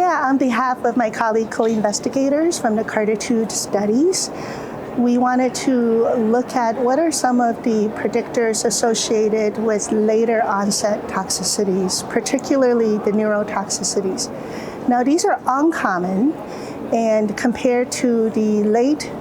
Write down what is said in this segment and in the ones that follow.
Yeah, on behalf of my colleague co-investigators from the CARTITUDE studies, we wanted to look at what are some of the predictors associated with later onset toxicities, particularly the neurotoxicities. Now, these are uncommon, and compared to the late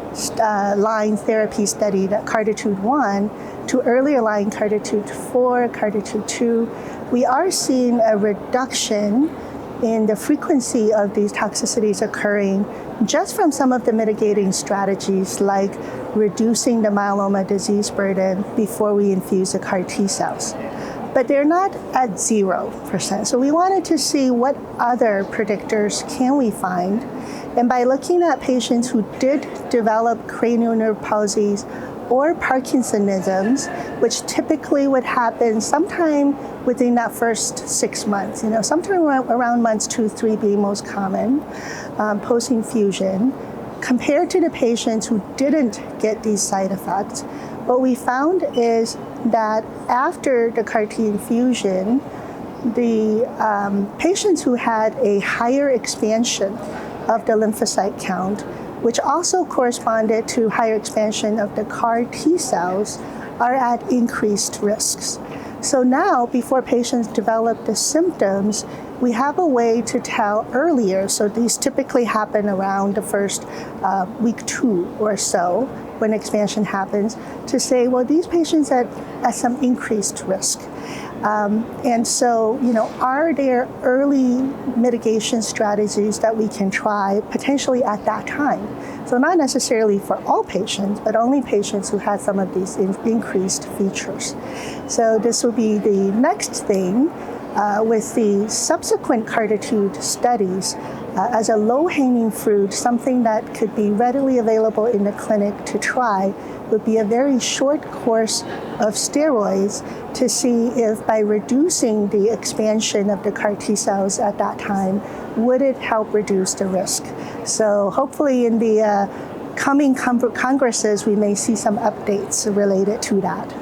line therapy study, that CARTITUDE 1, to earlier line CARTITUDE 4, CARTITUDE 2, we are seeing a reduction in the frequency of these toxicities occurring just from some of the mitigating strategies like reducing the myeloma disease burden before we infuse the CAR T cells. But they're not at 0%. So we wanted to see what other predictors can we find. And by looking at patients who did develop cranial nerve palsies or Parkinsonisms, which typically would happen sometime within that first 6 months, sometime around months 2, 3 being most common, post-infusion, compared to the patients who didn't get these side effects. What we found is that after the CAR T infusion, the patients who had a higher expansion of the lymphocyte count, which also corresponded to higher expansion of the CAR T cells, are at increased risks. So now, before patients develop the symptoms, we have a way to tell earlier. So these typically happen around the first week 2 or so, when expansion happens, to say, well, these patients are at some increased risk. And so, are there early mitigation strategies that we can try potentially at that time? So not necessarily for all patients, but only patients who had some of these increased features. So this will be the next thing with the subsequent CARTITUDE studies as a low-hanging fruit, something that could be readily available in the clinic to try would be a very short course of steroids to see if by reducing the expansion of the CAR T cells at that time, would it help reduce the risk? So hopefully in the coming congresses, we may see some updates related to that.